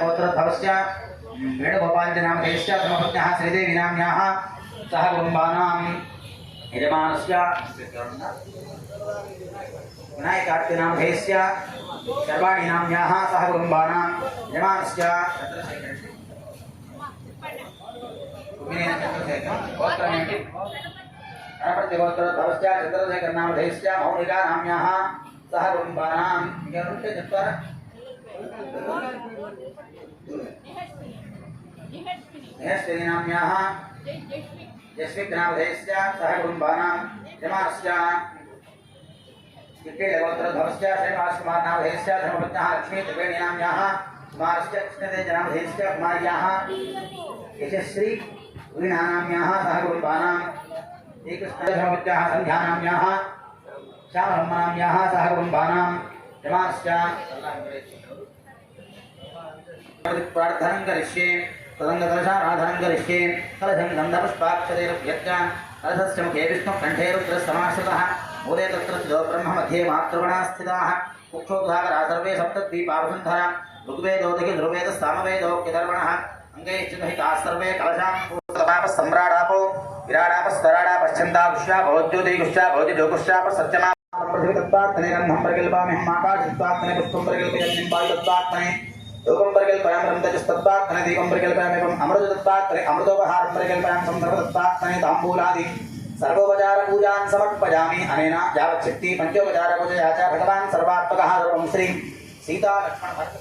गोत्रधवस्य वेणुगोपाल नामधेयस्य धर्मपत्न्याः श्रीदेवी नाम्न्याः सह कुटुम्बानां यजमानस्य विनायकार्ति नामधेयस्य सर्वाणि नाम्न्याः सह कुटुम्बानां यजमानस्य गणपतिगोत्रधवस्य चन्द्रशेखर नामधेयस्य मौलिका नाम्न्याः सह कुटुम्बानां नाम्न्याः यस्मिन् नामधेयस्य सह कुटुम्बानां यजमानस्य गोत्रधवस्य श्रीनिवासकुमार नामधेयस्य धर्मपत्न्याः लक्ष्मी त्रिवेणी नाम्न्याः कुमारस्य कृष्णतेज नामधेयस्य कुमार्याः यशश्री वीणा नाम्न्याः सह कुटुम्बानां श्रीकृष्णधर्मपत्न्याः सन्ध्या नाम्न्याः श्यामब्रह्म नाम्न्याः सह कुटुम्बानां यजमानस्य प्रार्थनं करिष्ये तदङ्गकलशाराधनं करिष्ये कलशं गन्धपुष्पाक्षतैरुपयच्च कलशस्य मुखे विष्णुकण्ठे रुद्रस्तमाश्रितः मूले तत्र ब्रह्म मध्ये मातृगणा स्थिताः कुक्षोद्धाकराः सर्वे सप्तद्वीपावसुन्धरा ऋग्वेदोदकि ध्रुवेदः सामवेदोक्तिधर्मणः अङ्गैश्चिदहिताः सर्वे कलशां सम्राडापो विराडापस्तराडापश्चन्दाकुष्या भवद्योतिकुष्या भवतिजोकुष्यापसत्यमा पृथिवीतत्त्वात्मने गन्धं प्रकल्पामि आकाशतत्त्वात्मने पुष्पं प्रकल्पयामि वायुतत्त्वात्मने योगं प्रकल्पयामि रन्तजस्तत्त्वात्मने दीपं प्रकल्पयामि अमृततत्त्वात्मने अमृतोपहारं प्रकल्पयामि संसर्वतत्त्वात्मने ताम्बूलादि सर्वोपचार पूजान् समर्पयामि अनेन यावच्छक्ति पंचोपचार पूजया च भगवान् सर्वात्मकः सर्वं श्री सीता लक्ष्मण भरत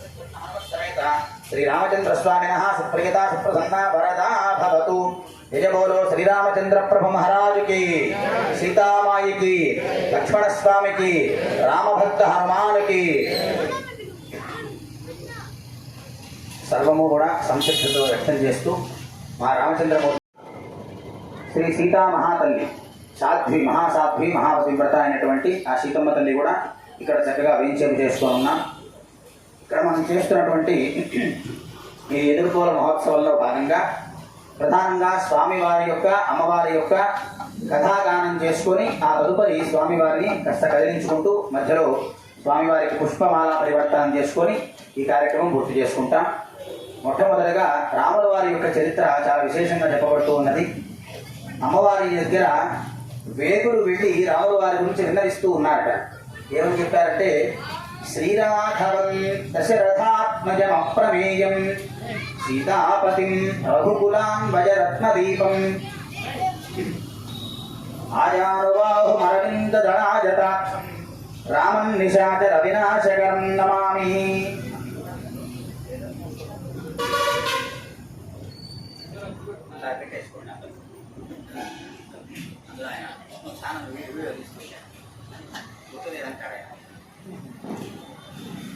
समेत श्री रामचंद्र स्वामिनः सुप्रियता सुप्रसन्ना वरदा भवतु। जय बोलो श्री रामचंद्र प्रभु महाराज की, सीता माई की, लक्ष्मण स्वामी की, राम भक्त हनुमान की। सर्वము కూడా సంసిద్ధతో వ్యక్తం చేస్తూ మా రామచంద్రమూర్తి శ్రీ సీతా మహాతల్లి సాధ్వి మహాసాధ్వి మహాపతివ్రత అయినటువంటి ఆ సీతమ్మ తల్లి కూడా ఇక్కడ చక్కగా వేయించేపు చేసుకొని ఉన్నాం. ఇక్కడ మనం చేస్తున్నటువంటి ఈ ఎదుర్కోల మహోత్సవంలో భాగంగా ప్రధానంగా స్వామివారి యొక్క అమ్మవారి యొక్క కథాగానం చేసుకొని ఆ తదుపరి స్వామివారిని కాస్త కదిలించుకుంటూ మధ్యలో స్వామివారికి పుష్పమాల పరివర్తనం చేసుకొని ఈ కార్యక్రమం పూర్తి చేసుకుంటాం. మొట్టమొదటిగా రాముల వారి యొక్క చరిత్ర చాలా విశేషంగా చెప్పబడుతూ ఉన్నది. అమ్మవారి దగ్గర వేగులు వెళ్ళి రాముల వారి గురించి విన్నవిస్తూ ఉన్నారట. ఏమని చెప్పారంటే, శ్రీరాఘవం దశరథాత్మజం అప్రమేయం సీతాపతిం రఘుకులాం వజరత్నదీపం ఆయానుబాహుమరవిందదళాజటాక్షం రామం నిశాచర వినాశకరం నమామి.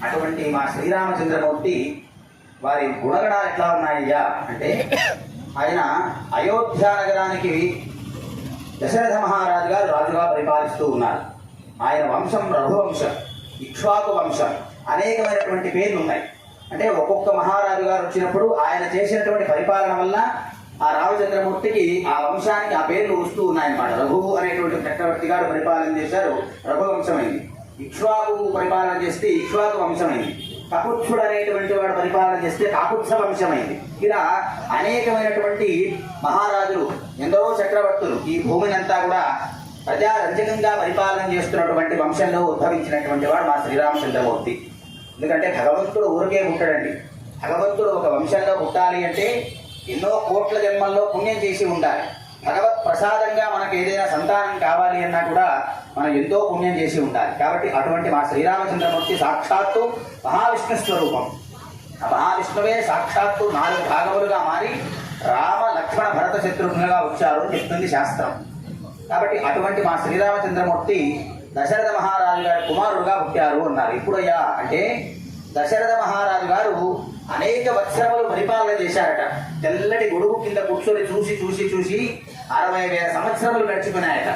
అటువంటి మా శ్రీరామచంద్రమూర్తి వారి గుణగణాలు ఎట్లా ఉన్నాయ్యా అంటే, ఆయన అయోధ్య నగరానికి దశరథ మహారాజు గారు రాజుగా పరిపాలిస్తూ ఉన్నారు. ఆయన వంశం రఘువంశం, ఇక్ష్వాకు వంశం, అనేకమైనటువంటి పేర్లు ఉన్నాయి. అంటే ఒక్కొక్క మహారాజు గారు వచ్చినప్పుడు ఆయన చేసినటువంటి పరిపాలన వల్ల ఆ రామచంద్రమూర్తికి ఆ వంశానికి ఆ పేర్లు వస్తూ ఉన్నాయన్నమాట. రఘువు అనేటువంటి చక్రవర్తి గారు పరిపాలన చేశారు, రఘువంశమైంది. ఇక్ష్వాకు పరిపాలన చేస్తే ఇక్ష్వాకు వంశమైంది. కకుత్సుడు అనేటువంటి వాడు పరిపాలన చేస్తే కాకుత్స వంశమైంది. ఇలా అనేకమైనటువంటి మహారాజులు, ఎందరో చక్రవర్తులు ఈ భూమిని అంతా కూడా ప్రజారంజకంగా పరిపాలన చేస్తున్నటువంటి వంశంలో ఉద్భవించినటువంటి వాడు మా శ్రీరామచంద్రమూర్తి. ఎందుకంటే భగవంతుడు ఊరికే పుట్టాడండి. భగవంతుడు ఒక వంశంలో పుట్టాలి అంటే ఎన్నో కోట్ల జన్మల్లో పుణ్యం చేసి ఉండాలి. భగవత్ ప్రసాదంగా మనకు ఏదైనా సంతానం కావాలి అన్నా కూడా మనం ఎంతో పుణ్యం చేసి ఉండాలి. కాబట్టి అటువంటి మా శ్రీరామచంద్రమూర్తి సాక్షాత్తు మహావిష్ణు స్వరూపం. ఆ మహావిష్ణువే సాక్షాత్తు 4 భాగములుగా మారి రామ లక్ష్మణ భరత శత్రుఘ్నులుగా వచ్చారు అని చెప్తుంది శాస్త్రం. కాబట్టి అటువంటి మా శ్రీరామచంద్రమూర్తి దశరథ మహారాజు గారి కుమారుడుగా పుట్టారు అన్నారు. ఇప్పుడయ్యా అంటే దశరథ మహారాజు గారు అనేక వత్సరములు పరిపాలన చేశారట. తెల్లటి గొడుగు కింద కూర్చొని చూసి 60,000 సంవత్సరములు గడిచిపోయినాయట.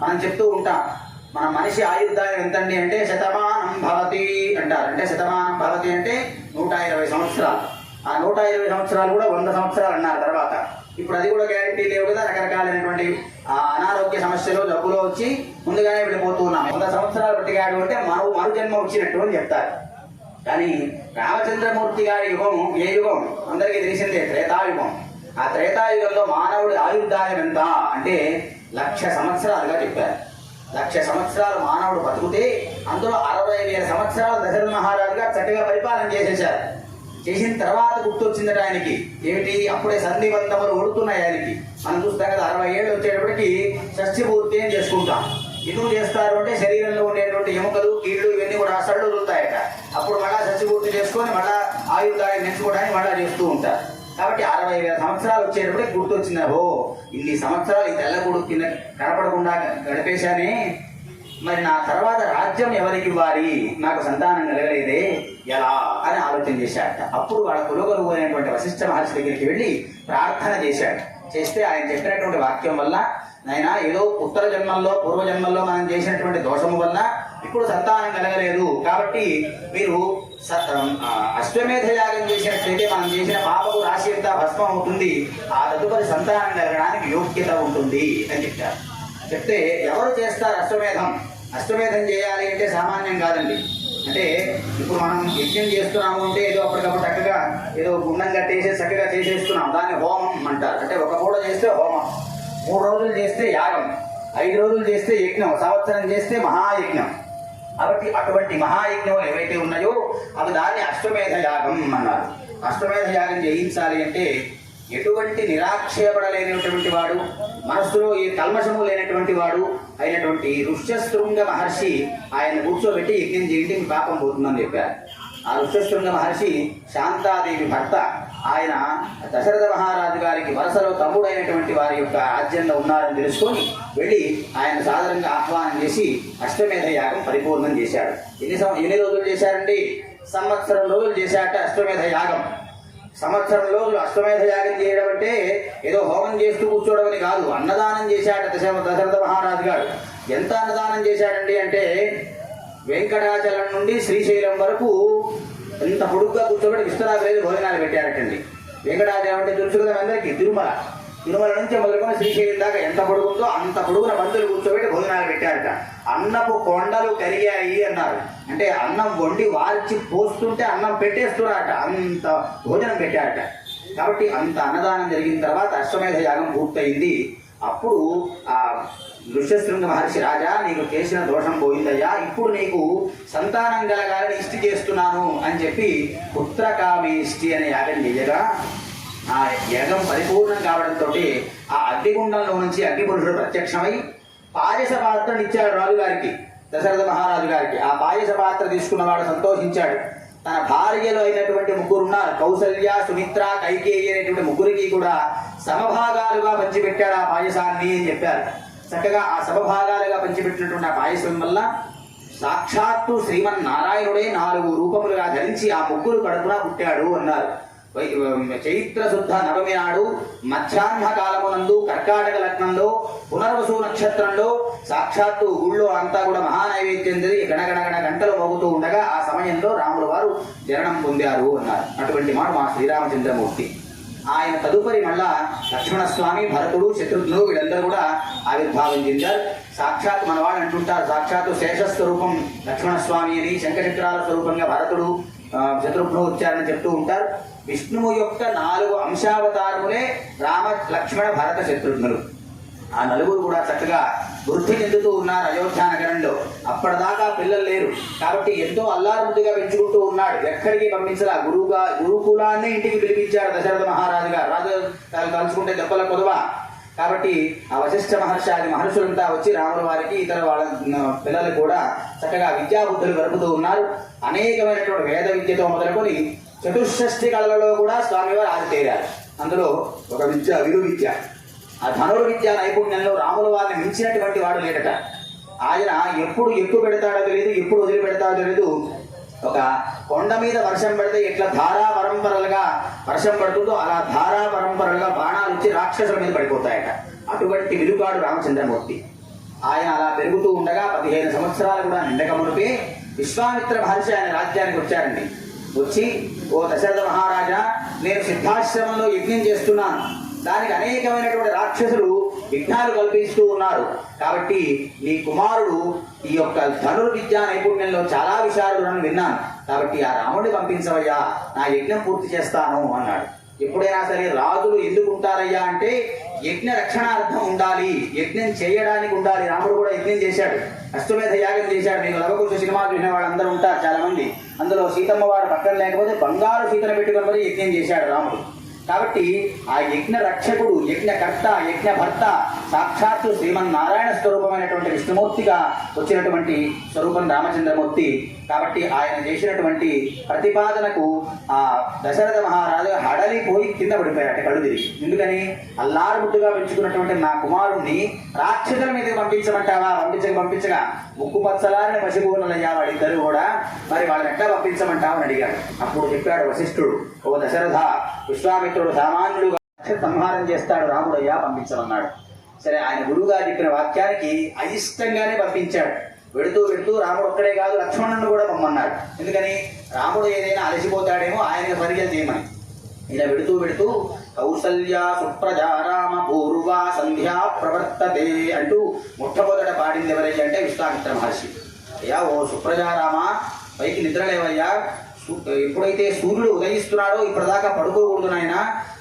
మనం చెప్తూ ఉంటాం, మన మనిషి ఆయుర్దాయం ఎంతండి అంటే శతమానం భవతి అంటారు. అంటే శతమానం భవతి అంటే 120 సంవత్సరాలు. ఆ 120 సంవత్సరాలు కూడా 100 సంవత్సరాలు అన్నారు. తర్వాత ఇప్పుడు అది కూడా గ్యారెంటీ లేవు కదా, రకరకాలైనటువంటి అనారోగ్య సమస్యలు జబ్బులో వచ్చి ముందుగానే వెళ్ళిపోతూ ఉన్నాం. 100 సంవత్సరాలు బతికాడు అంటే మరు జన్మ వచ్చినట్టు అని చెప్తారు. కానీ రామచంద్రమూర్తి గారి యుగం ఏ యుగం అందరికీ తెలిసిందే, త్రేతాయుగం. ఆ త్రేతాయుగంలో మానవుడి ఆయుర్దాయం ఎంత అంటే 1,00,000 సంవత్సరాలుగా చెప్పారు. 1,00,000 సంవత్సరాలు మానవుడు బతుకుతే అందులో 60,000 సంవత్సరాలు దశరథ మహారాజు గారు చక్కగా పరిపాలన చేసేశారు. చేసిన తర్వాత గుర్తొచ్చిందట ఆయనకి, ఏమిటి అప్పుడే సంధివంతములు ఉడుతున్నాయి ఆయనకి. మనం చూస్తాం కదా, 60 ఏళ్ళు వచ్చేటప్పటికి షష్ఠి పూర్తి అని చేసుకుంటాం. ఎందుకు చేస్తారు అంటే శరీరంలో ఉండేటువంటి ఎముకలు కీళ్ళు ఇవన్నీ కూడా సళ్ళు వదులుతాయట. అప్పుడు మళ్ళా షష్ఠి పూర్తి చేసుకొని మళ్ళా ఆయుర్దాయం నెంచుకోవడానికి మళ్ళా చేస్తూ ఉంటారు. కాబట్టి 60,000 సంవత్సరాలు వచ్చేటప్పటికి గుర్తొచ్చిందా, ఓ ఇన్ని సంవత్సరాలు ఈ తెల్లగూడు కింద కనపడకుండా గడిపేశానే, మరి నా తర్వాత రాజ్యం ఎవరికి ఇవ్వాలి, నాకు సంతానం కలగలేదే ఎలా అని ఆలోచన చేశాడట. అప్పుడు వాళ్ళ కులగురువు అయినటువంటి వశిష్ఠ మహర్షి దగ్గరికి వెళ్ళి ప్రార్థన చేశాడు. చేస్తే ఆయన చెప్పినటువంటి వాక్యం వల్ల, నాయన ఏదో ఉత్తర జన్మల్లో పూర్వజన్మల్లో మనం చేసినటువంటి దోషము వల్ల ఇప్పుడు సంతానం కలగలేదు, కాబట్టి మీరు అశ్వమేధ యాగం చేసినట్లయితే మనం చేసిన పాపపు రాశి అంతా భస్మం అవుతుంది, ఆ తదుపరి సంతానం కలగడానికి యోగ్యత ఉంటుంది అని చెప్పారు. చెప్తే ఎవరు చేస్తారు అశ్వమేధం? అశ్వమేధం చేయాలి అంటే సామాన్యం కాదండి. అంటే ఇప్పుడు మనం యజ్ఞం చేస్తున్నాము అంటే ఏదో అప్పటికప్పుడు చక్కగా ఏదో గుండం కట్టేసి చక్కగా చేసేస్తున్నాం, దాన్ని హోమం అంటారు. అంటే ఒక పూట చేస్తే హోమం, 3 రోజులు చేస్తే యాగం, 5 రోజులు చేస్తే యజ్ఞం, సంవత్సరం చేస్తే మహాయజ్ఞం. కాబట్టి అటువంటి మహాయజ్ఞం ఏవైతే ఉన్నాయో అవి దాన్ని అశ్వమేధ యాగం అన్నారు. అశ్వమేధ యాగం చేయించాలి అంటే ఎటువంటి నిరాక్షేపడలేనటువంటి వాడు, మనస్సులో ఏ కల్మషము లేనటువంటి వాడు అయినటువంటి ఋష్యశృంగ మహర్షి ఆయన కూర్చోబెట్టి యజ్ఞం చేయండి మీ పాపం పోతుందని చెప్పారు. ఆ ఋష్యశృంగ మహర్షి శాంతాదేవి భర్త. ఆయన దశరథ మహారాజు గారికి వరసలో తమ్ముడైనటువంటి వారి యొక్క రాజ్యంలో ఉన్నారని తెలుసుకొని వెళ్ళి ఆయన సాధారణంగా ఆహ్వానం చేసి అశ్వమేధ యాగం పరిపూర్ణం చేశాడు. ఎన్ని రోజులు చేశారండి? 1 సంవత్సరం రోజులు చేశాట అశ్వమేధ యాగం. 1 సంవత్సరం రోజులు అశ్వమేధ యాగం చేయడం అంటే ఏదో హోమం చేస్తూ కూర్చోవడం అని కాదు, అన్నదానం చేశాట దశరథ మహారాజు గారు. ఎంత అన్నదానం చేశాడండి అంటే వెంకటాచలం నుండి శ్రీశైలం వరకు ఎంత పొడుగ్గా కూర్చోబెట్టి విస్తరాలు భోజనాలు పెట్టారటండి. వెంకటాచలం అంటే తెలుసు కదా అందరికీ, తిరుమల నుంచి మొదలుకొని శ్రీశైలం దాకా ఎంత పొడుగుందో అంత పొడుగున బంతులు కూర్చోబెట్టి భోజనాలు పెట్టారట. అన్నపు కొండలు కరిగాయి అన్నారు. అంటే అన్నం వండి వార్చి పోస్తుంటే అన్నం పెట్టేస్తున్నారట, అంత భోజనం పెట్టారట. కాబట్టి అంత అన్నదానం జరిగిన తర్వాత అశ్వమేధ యాగం పూర్తయింది. అప్పుడు ఆ ఋష్యశృంగ మహర్షి, రాజా నీకు చేసిన దోషం పోయిందయ్యా, ఇప్పుడు నీకు సంతానం కలగాలని ఇష్టి చేస్తున్నాను అని చెప్పి పుత్రకామేష్టి అనే యాగం చేయగా ఆ యాగం పరిపూర్ణం కావడంతో ఆ అగ్నిగుండంలో నుంచి అగ్నిపురుషుడు ప్రత్యక్షమై పాయస పాత్రను ఇచ్చాడు రాజుగారికి, దశరథ మహారాజు గారికి. ఆ పాయస పాత్ర తీసుకున్నవాడు సంతోషించాడు. తన భార్యలు అయినటువంటి 3 ఉన్నారు, కౌసల్య, సుమిత్ర, కైకేయి అనేటువంటి 3కి కూడా సమభాగాలుగా పంచిపెట్టాడు ఆ పాయసాన్ని అని చెప్పారు. చక్కగా ఆ సమభాగాలుగా పంచిపెట్టినటువంటి ఆ పాయసం వల్ల సాక్షాత్తు శ్రీమన్నారాయణుడే 4 రూపములుగా ధరించి ఆ 3 కడుపున పుట్టాడు అన్నారు. చైత్ర శుద్ధ నవమి నాడు మధ్యాహ్న కాలమునందు కర్కాటక లగ్నంలో పునర్వసు నక్షత్రంలో సాక్షాత్తు గుళ్ళో అంతా కూడా మహానైవేద్యం జరిగి గణగణ గంటలు మోగుతూ ఉండగా ఆ సమయంలో రాముల వారు జననం పొందారు అన్నారు. అటువంటి మాట మా శ్రీరామచంద్రమూర్తి. ఆయన తదుపరి మళ్ళా లక్ష్మణస్వామి, భరతుడు, శత్రుఘ్నుడు వీళ్ళందరూ కూడా ఆవిర్భావం చెందారు. సాక్షాత్ మన వాళ్ళు అంటుంటారు, సాక్షాత్తు శేషస్వరూపం లక్ష్మణస్వామి అని, శంఖచక్రాల స్వరూపంగా భరతుడు, శత్రుఘ్నుడు వచ్చారని చెప్తూ ఉంటారు. విష్ణువు యొక్క 4 అంశావతారములే రామ, లక్ష్మణ, భరత, శత్రుఘ్నులు. ఆ 4 కూడా చక్కగా వృద్ధి చెందుతూ ఉన్నారు అయోధ్య నగరంలో. అప్పటిదాకా పిల్లలు లేరు కాబట్టి ఎంతో అల్లారుముద్దుగా పెంచుకుంటూ ఉన్నాడు. ఎక్కడికి పంపించలా, గురుకులాన్ని ఇంటికి పిలిపించాడు దశరథ మహారాజు గారు. రాజు తలుచుకుంటే దెబ్బల కొదవ. కాబట్టి ఆ వశిష్ఠ మహర్షి ఆది మహర్షులంతా వచ్చి రాముల వారికి ఇతర వాళ్ళ పిల్లలు కూడా చక్కగా విద్యాబుద్ధులు గడుపుతూ ఉన్నారు. అనేకమైనటువంటి వేద విద్యతో మొదలుకొని చతుషష్ఠి కళలలో కూడా స్వామివారు ఆరితేరారు. అందులో ఒక విద్య విలువిద్య, ఆ ధనుర్విద్య నైపుణ్యంలో రాముల వారిని మించినటువంటి వాడు లేడట. ఆయన ఎప్పుడు ఎక్కువ పెడతాడో తెలియదు, ఎప్పుడు వదిలి పెడతాడో తెలియదు. ఒక కొండ మీద వర్షం పడితే ఎట్లా ధారా పరంపరలుగా వర్షం పడుతుందో అలా ధారా పరంపరలుగా బాణాలు వచ్చి రాక్షసుల మీద పడిపోతాయట. అటువంటి విలుగాడు రామచంద్రమూర్తి. ఆయన అలా పెరుగుతూ ఉండగా 15 సంవత్సరాలు కూడా నిండక మునిపే విశ్వామిత్ర మహర్షి ఆయన రాజ్యానికి వచ్చారండి. వచ్చి, ఓ దశరథ మహారాజా, నేను సిద్ధాశ్రమంలో యజ్ఞం చేస్తున్నాను, దానికి అనేకమైనటువంటి రాక్షసులు విఘ్నాలు కల్పిస్తూ ఉన్నారు. కాబట్టి నీ కుమారుడు ఈ యొక్క ధనుర్విద్యా నైపుణ్యంలో చాలా విశారుడని విన్నాను, కాబట్టి ఆ రాముడిని పంపించవయ్యా, నా యజ్ఞం పూర్తి చేస్తాను అన్నాడు. ఎప్పుడైనా సరే రాజులు ఎందుకు ఉంటారయ్యా అంటే యజ్ఞ రక్షణార్థం ఉండాలి, యజ్ఞం చేయడానికి ఉండాలి. రాముడు కూడా యజ్ఞం చేశాడు, అశ్వమేధ యాగం చేశాడు. మీకు లవకుశ సినిమా చూసిన వాళ్ళందరూ ఉంటారు చాలా మంది. అందులో సీతమ్మ వారు పక్కన లేకపోతే బంగారు సీతను పెట్టుకుని మరి యజ్ఞం చేశాడు రాముడు. కాబట్టి ఆ యజ్ఞ రక్షకుడు, యజ్ఞకర్త, యజ్ఞభర్త సాక్షాత్తు శ్రీమన్నారాయణ స్వరూపమైనటువంటి విష్ణుమూర్తిగా వచ్చినటువంటి స్వరూపం రామచంద్రమూర్తి. కాబట్టి ఆయన చేసినటువంటి ప్రతిపాదనకు ఆ దశరథ మహారాజు హడలిపోయి కింద పడిపోయాట కళ్ళు తిరిగి. ఎందుకని? అల్లారు ముద్దుగా పెంచుకున్నటువంటి నా కుమారుణ్ణి రాక్షసుల మీదకి పంపించమంటావా? పంపించగా ముక్కు పచ్చలారని పసిగూనలయ్యా వాళ్ళిద్దరు కూడా, మరి వాళ్ళని ఎట్లా పంపించమంటావు అని అడిగాడు. అప్పుడు చెప్పాడు వశిష్ఠుడు, ఓ దశరథ, విశ్వామిత్రుడు సామాన్యుడుగా సంహారం చేస్తాడు, రాముడయ్యా పంపించమన్నాడు. సరే, ఆయన గురువుగా చెప్పిన వాక్యానికి అయిష్టంగానే పంపించాడు. వెడుతూ రాముడు ఒక్కడే కాదు లక్ష్మణుడు కూడా పొమ్మన్నాడు. ఎందుకని? రాముడు ఏదైనా అలసిపోతాడేమో ఆయనకి పరిచయం చేయమని. ఇలా వెడుతూ కౌసల్య సుప్రజా రామ పూర్వా సంధ్యా ప్రవర్తతే అంటూ మొట్టమొదట పాడింది ఎవరయ్యా అంటే విశ్వామిత్ర మహర్షి. అయ్యా ఓ సుప్రజారామ, పైకి నిద్రలేవయ్యా, ఎప్పుడైతే సూర్యుడు ఉదయిస్తున్నాడో ఇప్పటిదాకా పడుకోకూడదు నాయన,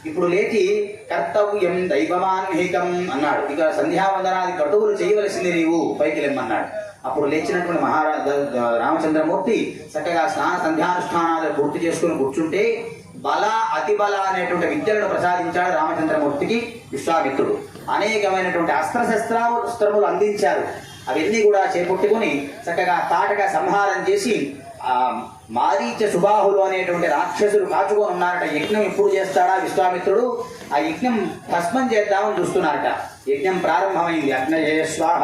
ఇప్పుడు లేచి కర్తవ్యం దైవమాన్హికం అన్నాడు. ఇక సంధ్యావందనాది కటువులు చేయవలసింది నీవు, పైకి లెమ్మన్నాడు. అప్పుడు లేచినటువంటి రామచంద్రమూర్తి చక్కగా స్నాన సంధ్యానుష్ఠానాలు పూర్తి చేసుకుని కూర్చుంటే బల అతిబల అనేటువంటి విద్యలను ప్రసాదించాడు రామచంద్రమూర్తికి విశ్వామిత్రుడు. అనేకమైనటువంటి అస్త్రశస్త్రములు అందించారు. అవన్నీ కూడా చేపట్టుకుని చక్కగా తాటగా సంహారం చేసి మారీచ సుబాహులు అనేటువంటి రాక్షసులు కాచుకొని ఉన్నారట. యజ్ఞం ఎప్పుడు చేస్తాడా విశ్వామిత్రుడు? ఆ యజ్ఞం భస్మం చేద్దామని చూస్తున్నారట. యజ్ఞం ప్రారంభమైంది. అగ్నయే స్వాహ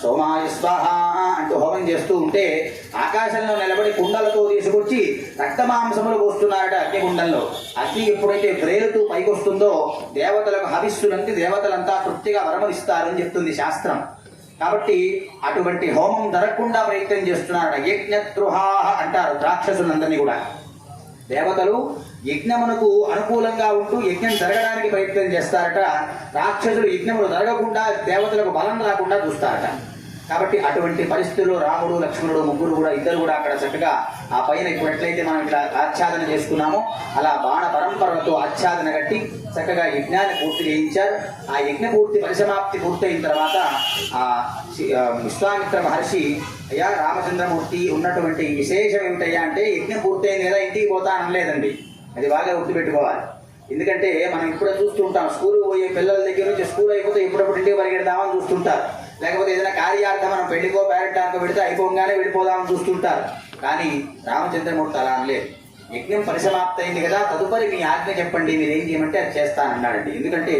సోమాయ స్వాహ అంటూ హోమం చేస్తూ ఉంటే ఆకాశంలో నిలబడి కుండలతో తీసుకొచ్చి రక్తమాంసములు పోస్తున్నారట అగ్నిగుండంలో. అగ్ని ఎప్పుడైతే ప్రేరుతూ పైకొస్తుందో దేవతలకు హవిస్సులంటే దేవతలంతా తృప్తిగా వరములు ఇస్తారని చెప్తుంది శాస్త్రం. కాబట్టి అటువంటి హోమం జరగకుండా ప్రయత్నం చేస్తున్నారట. యజ్ఞద్రోహా అంటారు రాక్షసులందరినీ కూడా. దేవతలు యజ్ఞమునకు అనుకూలంగా ఉంటూ యజ్ఞం జరగడానికి ప్రయత్నం చేస్తారట. రాక్షసులు యజ్ఞములు జరగకుండా దేవతలకు బలం రాకుండా చూస్తారట. కాబట్టి అటువంటి పరిస్థితుల్లో రాముడు, లక్ష్మణుడు ముగ్గురు కూడా ఇద్దరు కూడా అక్కడ చక్కగా ఆ పైన ఇప్పుడు ఎట్లయితే మనం ఇట్లా ఆచ్ఛాదన చేసుకున్నామో అలా బాణ పరంపరలతో ఆచ్ఛాదన కట్టి చక్కగా యజ్ఞాన్ని పూర్తి చేయించారు. ఆ యజ్ఞ పరిసమాప్తి పూర్తయిన తర్వాత ఆ విశ్వామిత్ర మహర్షి, అయ్యా రామచంద్రమూర్తి ఉన్నటువంటి విశేషం ఏమిటయ్యా అంటే యజ్ఞం పూర్తయింది కదా ఇంటికి పోతానలేదండి. అది బాగా గుర్తుపెట్టుకోవాలి. ఎందుకంటే మనం ఇప్పుడే చూస్తూ ఉంటాం, స్కూల్ పోయే పిల్లల దగ్గర నుంచి స్కూల్ అయిపోతే ఎప్పుడప్పుడు ఇంటికి పరిగెడదామని చూస్తుంటారు. లేకపోతే ఏదైనా కార్యార్థం మనం పెళ్లికో పేరెంటానికో పెడితే అయిపోగానే వెళ్ళిపోదామని చూస్తుంటారు. కానీ రామచంద్రమూర్తి అలా అనలేదు. యజ్ఞం పరిసమాప్తయింది కదా, తదుపరి మీ ఆజ్ఞ చెప్పండి, మీరు ఏం చేయమంటే అది చేస్తానన్నాడండి. ఎందుకంటే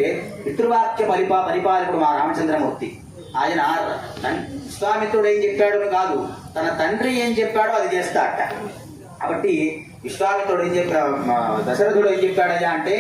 పితృవాక్య పరిపాలకుడు మా రామచంద్రమూర్తి. ఆయన విశ్వామిత్రుడు ఏం చెప్పాడో కాదు, తన తండ్రి ఏం చెప్పాడో అది చేస్తాడట. కాబట్టి విశ్వామిత్రుడు ఏం చెప్పా దశరథుడు ఏం చెప్పాడయ్యా అంటే,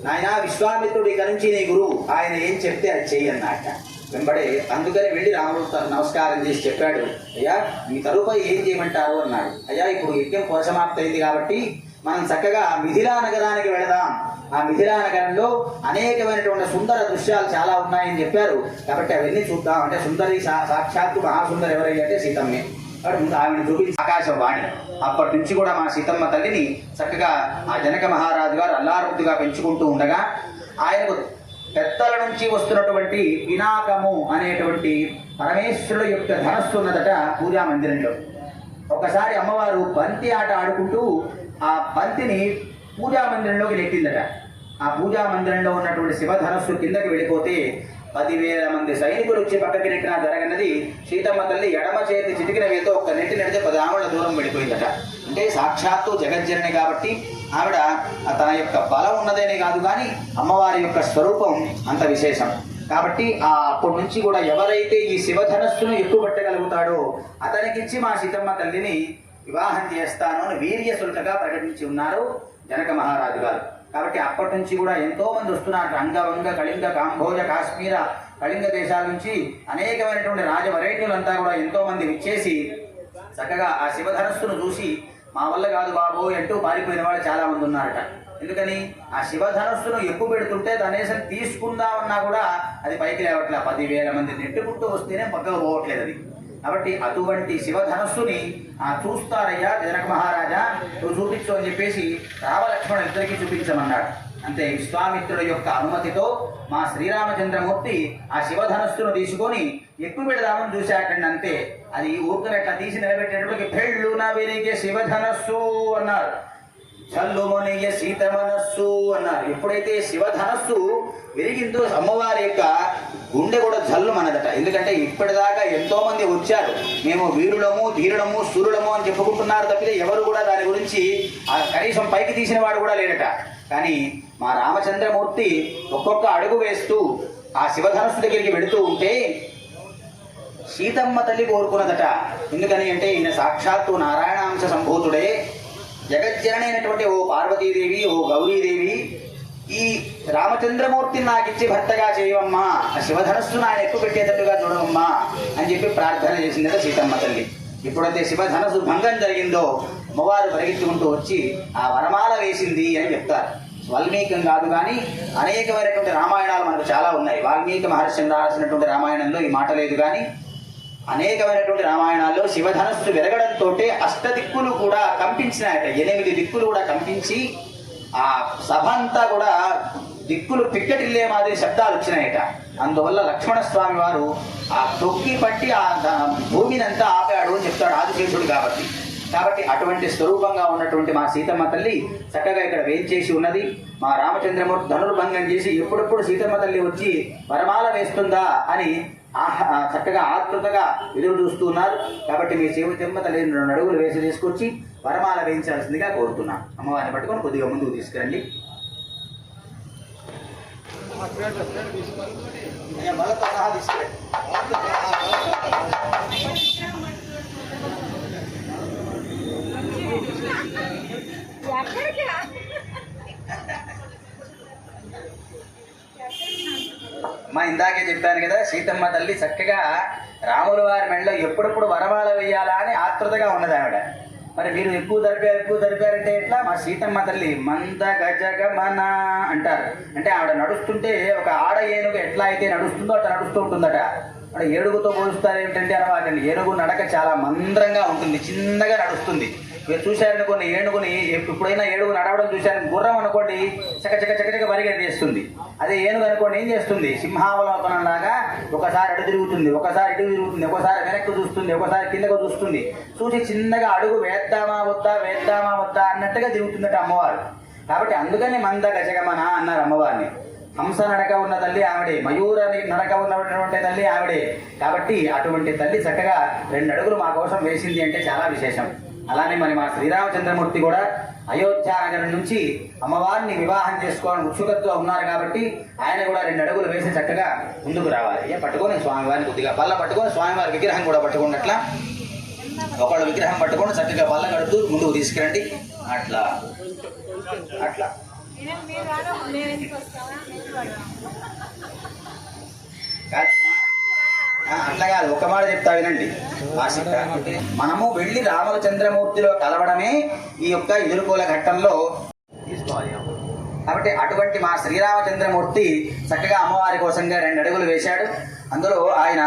నాయన విశ్వామిత్రుడు ఇక నుంచి నీ గురువు, ఆయన ఏం చెప్తే అది చెయ్యి అన్నట్ట. వెంబడే అందుకని వెళ్ళి రాముడు నమస్కారం చేసి చెప్పాడు, అయ్యా మీ తరుపై ఏం చేయమంటారు అన్నాడు. అయ్యా ఇప్పుడు యజ్ఞం పరిసమాప్తయింది కాబట్టి మనం చక్కగా మిథిలా నగరానికి వెళదాం. ఆ మిథిలా నగరంలో అనేకమైనటువంటి సుందర దృశ్యాలు చాలా ఉన్నాయని చెప్పారు. కాబట్టి అవన్నీ చూద్దాం అంటే సుందరి సాక్షాత్తు మహాసుందరి ఎవరయ్యా అంటే సీతమ్మే. ముందు ఆమెను చూపించి ఆకాశవాణి. అప్పటి నుంచి కూడా మా సీతమ్మ తల్లిని చక్కగా ఆ జనక మహారాజు గారు అల్లారుద్దుగా పెంచుకుంటూ ఉండగా ఆయనకు పెద్దల నుంచి వస్తున్నటువంటి పినాకము అనేటువంటి పరమేశ్వరుడు యొక్క ధనస్సు ఉన్నదట పూజా మందిరంలో. ఒకసారి అమ్మవారు బంతి ఆట ఆడుకుంటూ ఆ బంతిని పూజా మందిరంలోకి నెట్టిందట. ఆ పూజా మందిరంలో ఉన్నటువంటి శివధనస్సు కిందకి వెళ్ళిపోతే 10,000 మంది సైనికులు వచ్చి పక్కకి నెట్టినా జరగనది సీతమ్మ తల్లి ఎడమ చేతి చిటికిన వేతో ఒక్క నెట్టి నెడితే 10 ఆవిడ దూరం వెళ్ళిపోయిందట. అంటే సాక్షాత్తు జగజ్జనని కాబట్టి ఆవిడ తన యొక్క బలం ఉన్నదేనే కాదు కానీ అమ్మవారి యొక్క స్వరూపం అంత విశేషం. కాబట్టి అప్పటి నుంచి కూడా ఎవరైతే ఈ శివధనస్సును ఎక్కుపట్టగలుగుతాడో అతనికిచ్చి మా సీతమ్మ తల్లిని వివాహం చేస్తాను అని వీర్యసులతగా ప్రకటించి ఉన్నారు జనక మహారాజు గారు. కాబట్టి అప్పటి నుంచి కూడా ఎంతో మంది వస్తున్నారు. అంగవంగ కళింగ కాంభోజ కాశ్మీర కళింగ దేశాల నుంచి అనేకమైనటువంటి రాజవరేణ్యులంతా కూడా ఎంతో మంది విచ్చేసి చక్కగా ఆ శివధనస్సును చూసి మా వల్ల కాదు బాబోయ్ అంటూ పారిపోయిన వాళ్ళు చాలా మంది ఉన్నారట. ఎందుకని ఆ శివధనస్సును ఎక్కువ పెడుతుంటే కనీసం తీసుకుందామన్నా కూడా అది పైకి లేవట్లే. 10,000 మంది నెట్టుకుంటూ వస్తేనే పక్కకు పోవట్లేదు అది. కాబట్టి అటువంటి శివధనస్సుని చూస్తారయ్యా జనక మహారాజా, నువ్వు చూపించు అని చెప్పేసి రామలక్ష్మణ ఇద్దరికి చూపించమన్నాడు. అంతే విశ్వామిత్రుడి యొక్క అనుమతితో మా శ్రీరామచంద్రమూర్తి ఆ శివధనస్సును తీసుకొని ఎక్కువ పెడదామని చూశాకండి. అంతే అది ఊరికనే అట్లా తీసి నిలబెట్టేటప్పటికి పెళ్ళున విరిగే శివధనస్సు అన్నారు, చల్లుమొనిగే సీత మనస్సు అన్నారు. ఎప్పుడైతే శివధనస్సు విరిగిందో అమ్మవారి యొక్క గుండె కూడా జల్లు మనదట. ఎందుకంటే ఇప్పటిదాకా ఎంతో మంది వచ్చారు, మేము వీరులము ధీరులము సూర్యులము అని చెప్పుకుంటున్నారు తప్పితే ఎవరు కూడా దాని గురించి ఆ కనీసం పైకి తీసిన వాడు కూడా లేడట. కానీ మా రామచంద్రమూర్తి ఒక్కొక్క అడుగు వేస్తూ ఆ శివధనస్సు దగ్గరికి వెళుతూ ఉంటే సీతమ్మ తల్లి కోరుకున్నదట. ఎందుకని అంటే ఈయన సాక్షాత్తు నారాయణాంశ సంభూతుడే, జగజ్జనని అయినటువంటి ఓ పార్వతీదేవి, ఓ గౌరీదేవి, ఈ రామచంద్రమూర్తిని నాకిచ్చి భర్తగా చేయవమ్మా, ఆ శివధనస్సును ఆయన ఎక్కువ పెట్టేటట్టుగా చూడవమ్మా అని చెప్పి ప్రార్థన చేసిందట సీతమ్మ తల్లి. ఎప్పుడైతే శివధనస్సు భంగం జరిగిందో అమ్మవారు పరిగెత్తుకుంటూ వచ్చి ఆ వరమాల వేసింది అని చెప్తారు. వాల్మీకం కాదు కానీ అనేకమైనటువంటి రామాయణాలు మనకు చాలా ఉన్నాయి. వాల్మీకి మహర్షి రాసినటువంటి రామాయణంలో ఈ మాట లేదు కానీ అనేకమైనటువంటి రామాయణాల్లో శివధనస్సు విరగడంతో అష్టదిక్కులు కూడా కంపించినాయట. 8 దిక్కులు కూడా కంపించి ఆ సభ అంతా కూడా దిక్కులు పిక్కటిల్లే మాదిరి శబ్దాలు వచ్చినాయట. అందువల్ల లక్ష్మణస్వామి వారు ఆ తొక్కి పట్టి ఆ భూమిని అంతా ఆపాడు అని చెప్తాడు ఆదిశేషుడు కాబట్టి. అటువంటి స్వరూపంగా ఉన్నటువంటి మా సీతమ్మ తల్లి చక్కగా ఇక్కడ వేంచేసి ఉన్నది. మా రామచంద్రమూర్తి ధనుర్భంగం చేసి ఎప్పుడెప్పుడు సీతమ్మ తల్లి వచ్చి వరమాల వేస్తుందా అని చక్కగా ఆతృతగా ఎదురు చూస్తూ ఉన్నారు. కాబట్టి మీ సీతమ్మ తల్లి 2 అడుగులు వేసి తీసుకొచ్చి వరమాల వేయించాల్సిందిగా కోరుతున్నాం. అమ్మవారిని పట్టుకొని కొద్దిగా ముందుకు తీసుకురండి. మా ఇందాకే చెప్పాను కదా, సీతమ్మ తల్లి చక్కగా రాముల వారి మెడలో ఎప్పుడెప్పుడు వరమాల వేయాలా అని ఆతృతగా ఉన్నది ఆవిడ. మరి మీరు ఎక్కువ జరిపారంటే ఎట్లా? మా సీతమ్మ తల్లి మంద గజగమన అంటారు. అంటే ఆవిడ నడుస్తుంటే ఒక ఆడ ఏనుగు ఎట్లా అయితే నడుస్తుందో అట్లా నడుస్తూ ఉంటుందట. అంటే ఏనుగుతో పోలుస్తారు ఏమిటంటే అనవాకండి, ఏనుగు నడక చాలా మంద్రంగా ఉంటుంది, చిన్నగా నడుస్తుంది. మీరు చూశారని కొన్ని ఏనుగుని ఎప్పుడైనా ఏనుగు నడవడం చూశారని, గుర్రం అనుకోండి చకచక పరిగెత్తి చేస్తుంది. అదే ఏనుగు అనుకోండి ఏం చేస్తుంది, సింహావలోకనం లాగా ఒకసారి అటు తిరుగుతుంది, ఒకసారి ఇటు తిరుగుతుంది, ఒకసారి వెనక్కి చూస్తుంది, ఒకసారి కిందకు చూస్తుంది. చూసి చిన్నగా అడుగు వేద్దామా వద్దా అన్నట్టుగా తిరుగుతుందట అమ్మవారు. కాబట్టి అందుకని మంద గజగమన అన్నారు అమ్మవారిని. హంస నడక ఉన్న తల్లి ఆవిడే, మయూర నడక ఉన్నటువంటి తల్లి ఆవిడే. కాబట్టి అటువంటి తల్లి చక్కగా 2 అడుగులు మా కోసం వేసింది అంటే చాలా విశేషం. అలానే మరి మా శ్రీరామచంద్రమూర్తి కూడా అయోధ్యానగరం నుంచి అమ్మవారిని వివాహం చేసుకోవాలని ఉత్సుకతగా ఉన్నారు. కాబట్టి ఆయన కూడా 2 అడుగులు వేసి చక్కగా ముందుకు రావాలి. పట్టుకొని స్వామివారిని కొద్దిగా బల్ల పట్టుకొని స్వామివారి విగ్రహం కూడా పట్టుకున్నట్లా ఒకళ్ళు విగ్రహం పట్టుకొని చక్కగా బల్ల కడుతూ ముందుకు తీసుకురండి. అట్లా అట్లా కాదు, ఒక మాట చెప్తా వినండి. మనము వెళ్ళి రామచంద్రమూర్తిలో కలవడమే ఈ యొక్క ఎదుర్కోల ఘట్టంలో తీసుకోవాలి. కాబట్టి అటువంటి మా శ్రీరామచంద్రమూర్తి చక్కగా అమ్మవారి కోసంగా 2 అడుగులు వేశాడు. అందులో ఆయన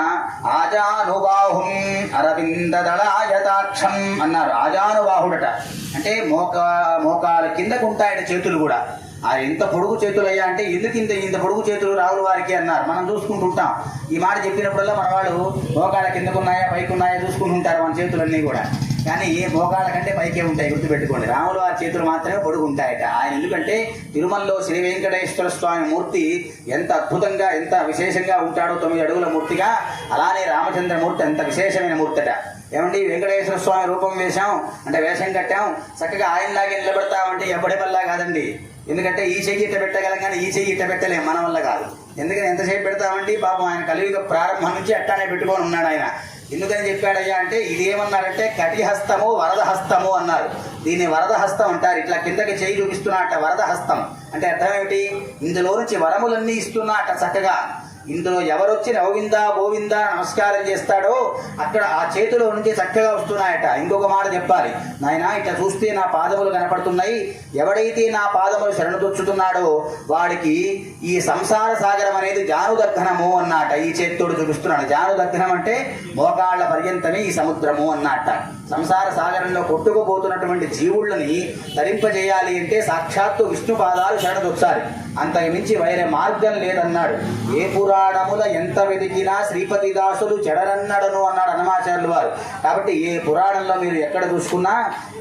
ఆజానుబాహుం అరవిందదళాయతాక్షం అన్నారు. ఆజానుబాహుడట అంటే మోకాల కిందకు ఉంటాయట చేతులు కూడా. ఎంత పొడుగు చేతులు అయ్యా అంటే ఎందుకు ఇంత పొడుగు చేతులు రావుల వారికి అన్నారు. మనం చూసుకుంటుంటాం ఈ మాట చెప్పినప్పుడల్లా మన వాళ్ళు మోకాళ్ళ కిందకున్నాయా పైకున్నాయా చూసుకుంటుంటారు మన చేతులన్నీ కూడా. కానీ ఏ మోకాళ్ళ కంటే పైకే ఉంటాయి, గుర్తుపెట్టుకోండి. రాముల వారి చేతులు మాత్రమే పొడుగు ఉంటాయట. ఆయన ఎందుకంటే తిరుమలలో శ్రీ వెంకటేశ్వర స్వామి మూర్తి ఎంత అద్భుతంగా ఎంత విశేషంగా ఉంటాడో 9 అడుగుల మూర్తిగా, అలానే రామచంద్రమూర్తి ఎంత విశేషమైన మూర్తట. ఏమండి వెంకటేశ్వర స్వామి రూపం వేశాం అంటే వేషం కట్టాం, చక్కగా ఆయనలాగే నిలబడతామంటే ఎప్పటి వల్ల కాదండి. ఎందుకంటే ఈ చెయ్యి ఇట్ట పెట్టగలం కానీ ఈ చెయ్యి ఇట్ట పెట్టలేం, మన వల్ల కాదు. ఎందుకని ఎంతసేపు పెడతామండి, పాపం ఆయన కలియుగ ప్రారంభం నుంచి అట్టానే పెట్టుకొని ఉన్నాడు ఆయన. ఎందుకని చెప్పాడయ్యా అంటే ఇది ఏమన్నారంటే కటిహస్తము వరదహస్తము అన్నారు. దీన్ని వరదహస్తం అంటారు. ఇట్లా కిందకి చేయి చూపిస్తున్నట్ట వరదహస్తం అంటే అర్థం ఏమిటి, ఇందులో నుంచి వరములన్నీ ఇస్తున్నట్ట చక్కగా. ఇందులో ఎవరొచ్చి గోవిందా గోవిందా నమస్కారం చేస్తాడో అక్కడ ఆ చేతిలో నుంచి చక్కగా వస్తున్నాయట. ఇంకొక మాట చెప్పాలి, నాయన ఇట్లా చూస్తే నా పాదములు కనపడుతున్నాయి, ఎవడైతే నా పాదములు శరణుదొచ్చుతున్నాడో వాడికి ఈ సంసార సాగరం అనేది జానుదగ్ధనము అన్నట. ఈ చేత్తోడు చూపిస్తున్నాడు. జానుదగ్ధనం అంటే మోకాళ్ల పర్యంతమే ఈ సముద్రము అన్నట. సంసార సాగరంలో కొట్టుకుపోతున్నటువంటి జీవుళ్ళని తరింపజేయాలి అంటే సాక్షాత్తు విష్ణు పాదాలు శరణదొచ్చాలి, అంతకు మించి వేరే మార్గం లేదన్నాడు. ఏ పురాణముల ఎంత వెతికినా శ్రీపతి దాసులు చెడరన్నడను అన్నాడు అన్నమాచార్యులు వారు. కాబట్టి ఏ పురాణంలో మీరు ఎక్కడ చూసుకున్నా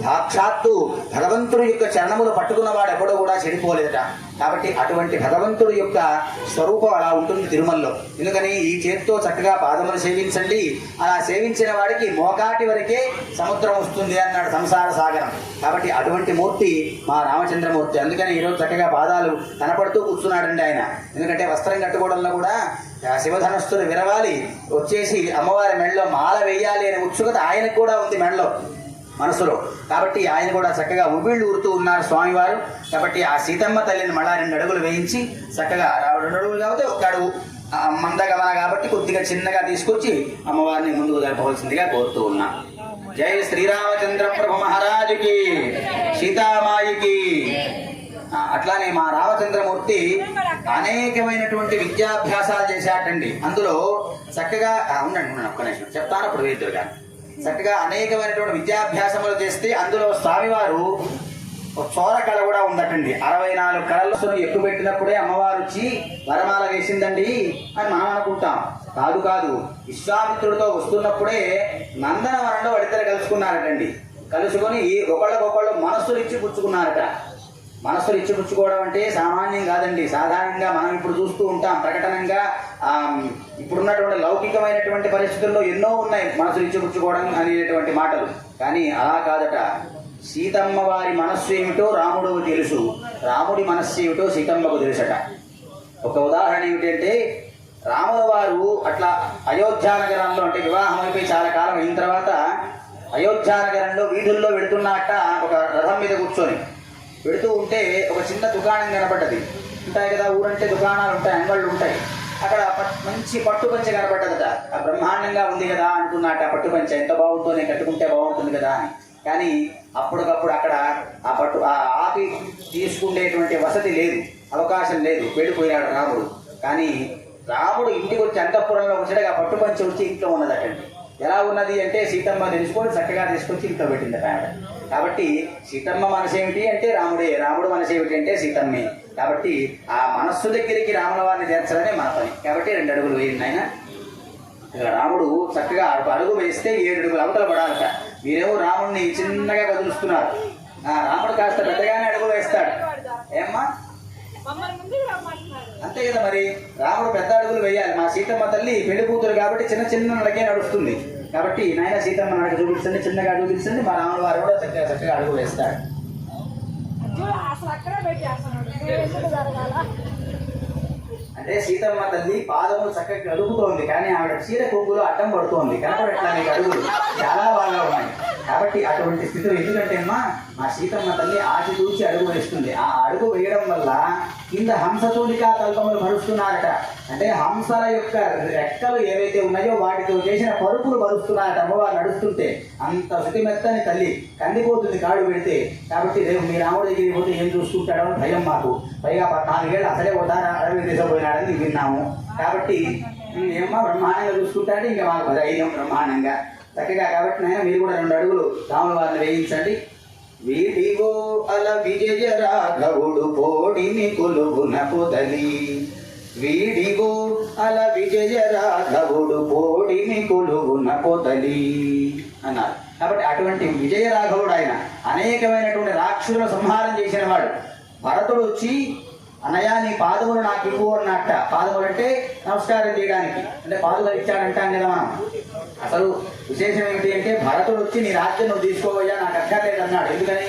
సాక్షాత్తు భగవంతుడి యొక్క చరణములు పట్టుకున్నవాడు ఎక్కడో కూడా చెడిపోలేదట. కాబట్టి అటువంటి భగవంతుడి యొక్క స్వరూపం అలా ఉంటుంది తిరుమలలో. ఎందుకని ఈ చేతితో చక్కగా పాదములు సేవించండి, అలా సేవించిన వాడికి మోకాటి వరకే సముద్రం వస్తుంది అన్నాడు సంసార సాగరం. కాబట్టి అటువంటి మూర్తి మా రామచంద్రమూర్తి. అందుకని ఈరోజు చక్కగా పాదాలు కనపడుతూ కూర్చున్నాడండి ఆయన. ఎందుకంటే వస్త్రం కట్టుకోవడంలో కూడా శివధనస్సులు విరవాలి, వచ్చేసి అమ్మవారి మెడలో మాల వేయాలి అనే ఉత్సుకత ఆయనకు కూడా ఉంది మెడలో మనసులో. కాబట్టి ఆయన కూడా చక్కగా ఉబిళ్ళు ఊరుతూ ఉన్నారు స్వామివారు. కాబట్టి ఆ సీతమ్మ తల్లిని మళ్ళా 2 అడుగులు వేయించి చక్కగా 2 అడుగులు కాబట్టి 1 అడుగు మందగమన కాబట్టి కొద్దిగా చిన్నగా తీసుకొచ్చి అమ్మవారిని ముందుకు జరపవలసిందిగా కోరుతూ ఉన్నా. జై శ్రీరామచంద్ర ప్రభు మహారాజుకి, సీతామాయికి. అట్లానే మా రామచంద్రమూర్తి అనేకమైనటువంటి విద్యాభ్యాసాలు చేశాటండి. అందులో చక్కగా ఉండండి ఒక్క నిమిషం చెప్తాను, అప్పుడు వేద్దురుగా. చక్కగా అనేకమైనటువంటి విద్యాభ్యాసములు చేస్తే అందులో స్వామివారు చోర కళ కూడా ఉందటండి. 64 కళలు ఎక్కువ పెట్టినప్పుడే అమ్మవారు వచ్చి వరమాల వేసిందండి అని మనం అనుకుంటాం. కాదు కాదు, విశ్వామిత్రుడితో వస్తున్నప్పుడే నందనవనంలో వాడిద్దరు కలుసుకున్నారటండి. కలుసుకొని ఒకళ్ళకొకళ్ళు మనస్సులు ఇచ్చి పుచ్చుకున్నారట. మనస్సులు ఇచ్చి పుచ్చుకోవడం అంటే సామాన్యం కాదండి. సాధారణంగా మనం ఇప్పుడు చూస్తూ ఉంటాం ప్రకటనంగా. ఇప్పుడున్నటువంటి లౌకికమైనటువంటి పరిస్థితుల్లో ఎన్నో ఉన్నాయి మనసులు ఇచ్చి పుచ్చుకోవడం అనేటువంటి మాటలు. కానీ అలా కాదట. సీతమ్మ వారి మనస్సు ఏమిటో రాముడు తెలుసు, రాముడి మనస్సు ఏమిటో సీతమ్మకు తెలుసట. ఒక ఉదాహరణ ఏమిటంటే, రాముల వారు అట్లా అయోధ్యానగరంలో, అంటే వివాహం అయిపోయి చాలా కాలం అయిన తర్వాత అయోధ్యానగరంలో వీధుల్లో వెళుతున్నట్ట. ఒక రథం మీద కూర్చొని వెళుతూ ఉంటే ఒక చిన్న దుకాణం కనపడ్డది. ఉంటాయి కదా, ఊరంటే దుకాణాలు ఉంటాయి, అంగళ్ళు ఉంటాయి. అక్కడ మంచి పట్టు పంచె కనపడ్డదట. ఆ బ్రహ్మాండంగా ఉంది కదా అనుకున్నట్ట. పట్టు పంచె ఎంత బాగుందో, నేను కట్టుకుంటే బాగుంటుంది కదా అని. కానీ అప్పటికప్పుడు అక్కడ ఆ ఆపి తీసుకునేటువంటి వసతి లేదు, అవకాశం లేదు. వెళ్ళిపోయాడు రాముడు. కానీ రాముడు ఇంటికి వచ్చి అంతఃపురంలో వచ్చాడు. ఆ పట్టు పంచె వచ్చి ఇంట్లో ఉన్నదటండి. ఎలా ఉన్నది అంటే సీతమ్మ తెలుసుకొని చక్కగా తీసుకొచ్చి ఇంట్లో పెట్టిందట ఆవిడ. కాబట్టి సీతమ్మ మనసు ఏమిటి అంటే రాముడే, రాముడు మనసు ఏమిటి అంటే సీతమ్మే. కాబట్టి ఆ మనస్సు దగ్గరికి రాముల వారిని చేర్చడమే మన పని. కాబట్టి 2 అడుగులు వేయండి ఆయన. రాముడు చక్కగా 1 అడుగు వేస్తే 7 అడుగులు అవతల పడాలట. మీరేమో రాముడిని చిన్నగా కదులుస్తున్నారు. రాముడు కాస్త పెద్దగానే అడుగు వేస్తాడు. ఏమ్మా అంతే కదా మరి. రాముడు పెద్ద అడుగులు వేయాలి. మా సీతమ్మ తల్లి పెళ్లి కూతురు కాబట్టి చిన్న చిన్న నడకే నడుస్తుంది. కాబట్టి నాయన సీతమ్మ నడక చూపించండి, చిన్నగా చూపించండి. మా రాముడు వారు కూడా చక్కగా చక్కగా అడుగు వేస్తాడు. అంటే సీతమ్మ తల్లి పాదములు చక్కగా కలుపుతోంది, కానీ ఆవిడ చీర కొంగులో అడ్డం పడుతోంది. కనపడట్లా మీకు అడుగులు చాలా బాగా ఉన్నాయి. కాబట్టి అటువంటి స్థితిలో ఎందుకంటే అమ్మా మా సీతమ్మ తల్లి ఆచి చూసి అడుగు వేస్తుంది. ఆ అడుగు వేయడం వల్ల కింద హంసతూలికా కల్పములు మరుస్తున్నారట. అంటే హంసల యొక్క రెక్కలు ఏవైతే ఉన్నాయో వాటితో చేసిన పరుపులు మరుస్తున్నారట. అమ్మవారు నడుస్తుంటే అంత శుతిమెత్తని తల్లి కందిపోతుంది కాడు పెడితే. కాబట్టి రేపు మీ రాముడి దగ్గరికి పోతే ఏం చూసుకుంటాడో అని భయం మాకు. పైగా 14 ఏళ్ళు అసలే ఒకసారి అడవి తీసుకుపోయినాడని విన్నాము. కాబట్టి ఏమో బ్రహ్మాండంగా చూసుకుంటాడు. ఇంకా మాకు ధైర్యం బ్రహ్మాండంగా చక్కగా. కాబట్టి నాయన మీరు కూడా 2 అడుగులు రాముల వారిని వేయించండి. వీడివో అల విజయ రాఘవుడు పోడిని కొలుగున పొదలి, వీడివో అల విజయ రాఘవుడు పోడిని కొలుగున పొదలి అన్నారు. కాబట్టి అటువంటి విజయ రాఘవుడు ఆయన అనేకమైనటువంటి రాక్షసులను సంహారం చేసిన వాడు. భరతుడు వచ్చి అన్నయ్య నీ పాదములు నాకు ఇవ్వు అన్నట్ట. పాదములు అంటే నమస్కారం చేయడానికి, అంటే పాదులు ఇచ్చాడంటాం కదా మనం. అసలు విశేషం ఏమిటి అంటే భరతుడు వచ్చి నీ రాజ్యం నువ్వు తీసుకోవయ్యా నాకు అక్కర్లేదు అన్నాడు. ఎందుకని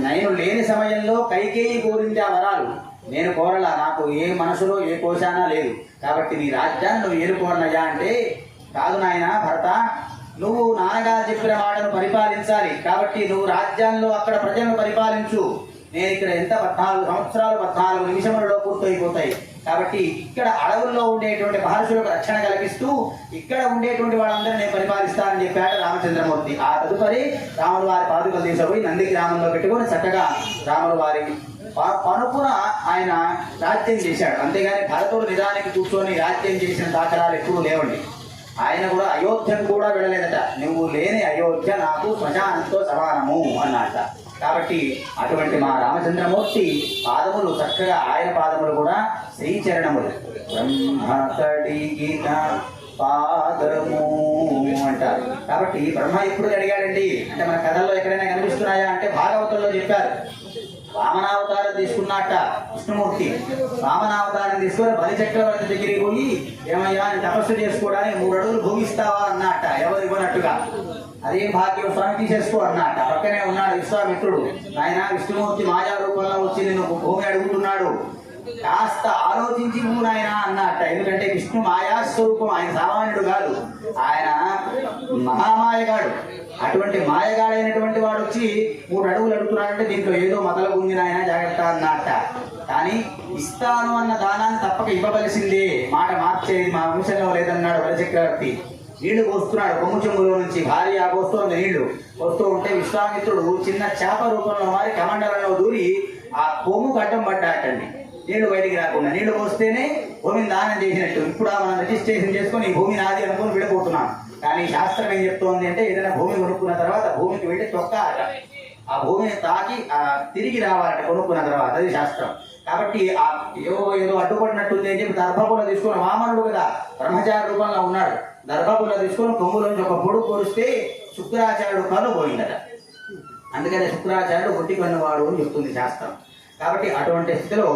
నేను లేని సమయంలో కైకేయి కోరింది ఆ వరాలు, నేను కోరలా. నాకు ఏ మనసులో ఏ కోశానా లేదు. కాబట్టి నీ రాజ్యాన్ని నువ్వు ఏలుకోరనయ్యా అంటే, కాదు నాయన భరత, నువ్వు నాన్నగారు చెప్పిన మాటను పరిపాలించాలి. కాబట్టి నువ్వు రాజ్యాల్లో అక్కడ ప్రజలను పరిపాలించు. నేను ఇక్కడ ఎంత 14 సంవత్సరాలు 14 నిమిషములలో పూర్తయిపోతాయి. కాబట్టి ఇక్కడ అడవుల్లో ఉండేటువంటి మహర్షులకు రక్షణ కల్పిస్తూ ఇక్కడ ఉండేటువంటి వాళ్ళందరూ నేను పరిపాలిస్తానని చెప్పాడు రామచంద్రమూర్తి. ఆ తదుపరి రాముల వారి పాదుకలు తీసుకుపోయి నంది గ్రామంలో పెట్టుకొని చక్కగా రాముల వారి పనుపున ఆయన రాజ్యం చేశాడు. అంతేగాని భరతుడు నిజానికి కూర్చొని రాజ్యం చేసిన దాఖలాలు ఎప్పుడూ లేవండి. ఆయన కూడా అయోధ్యను కూడా వెళ్ళలేదట. నువ్వు లేని అయోధ్య నాకు శ్మశానంతో సమానము అన్నట. కాబట్టి అటువంటి మా రామచంద్రమూర్తి పాదములు చక్కగా ఆయన పాదములు కూడా శ్రీచరణములు. బ్రహ్మ కడిగిన పాదము అంటారు. కాబట్టి బ్రహ్మ ఎప్పుడు అడిగాడండి అంటే మన కథల్లో ఎక్కడైనా కనిపిస్తున్నాయా అంటే భాగవతంలో చెప్పారు. వామనావతారం తీసుకున్నట్ట విష్ణుమూర్తి. వామనావతారం తీసుకొని బలి చక్రవర్తి దగ్గరికి పోయి ఏమయ్యా తపస్సు చేసుకోవడానికి 3 అడుగులు భూమిస్తావా అన్నట్ట. ఎవరు ఇవ్వనట్టుగా అదేం భాగ్యం స్వామి తీసేసుకో అన్నట్ట. పక్కనే ఉన్నాడు విశ్వామిత్రుడు. ఆయన విష్ణుమూర్తి మాయా రూపంలో వచ్చి నిన్ను భూమి అడుగుతున్నాడు, కాస్త ఆలోచించి నువ్వు నాయన అన్నట్ట. ఎందుకంటే విష్ణు మాయాస్వరూపం, ఆయన సామాన్యుడు కాదు, ఆయన మహామాయగాడు. అటువంటి మాయగాడైనటువంటి వాడు వచ్చి 3 అడుగులు అడుగుతున్నాడంటే దీంట్లో ఏదో మొదలు ఉంది నాయన జాగ్రత్త అన్నట్ట. కానీ ఇస్తాను అన్న దానాన్ని తప్పక ఇవ్వవలసిందే, మాట మార్చేది మా వంశంలో లేదన్నాడు బలిచక్రవర్తి. నీళ్లు పోస్తున్నాడు కొమ్ము చెంబులో నుంచి. భార్య పోస్తోంది నీళ్లు. పోస్తూ ఉంటే విశ్వామిత్రుడు చిన్న చేప రూపంలో మారి కమండలంలో దూరి ఆ కొమ్ముకు అడ్డం పడ్డాటండి. నీళ్లు బయటికి రాకుండా. నీళ్లు పోస్తేనే భూమిని దానం చేసినట్టు. ఇప్పుడు మనం రిజిస్ట్రేషన్ చేసుకొని ఈ భూమి నాది అనుకుని విడిపోతున్నాం. కానీ శాస్త్రం ఏం చెప్తోంది అంటే ఏదైనా భూమి కొనుక్కున్న తర్వాత భూమికి వెళ్ళి తొక్కాలట. ఆ భూమిని తాకి తిరిగి రావాలట కొనుక్కున్న తర్వాత. అది శాస్త్రం. కాబట్టి ఏదో అడ్డుపడినట్టుంది అని చెప్పి దర్భపుల తీసుకుని, వామనుడు కదా బ్రహ్మచారి రూపంలో ఉన్నాడు, దర్భపుల తీసుకొని కొమ్ములోంచి ఒక పొడుగు కొరిస్తే శుక్రాచార్యుడు కన్ను పోయిందట. అందుకనే శుక్రాచార్యుడు ఒట్టి కన్నువాడు అని చెప్తుంది శాస్త్రం. కాబట్టి అటువంటి స్థితిలో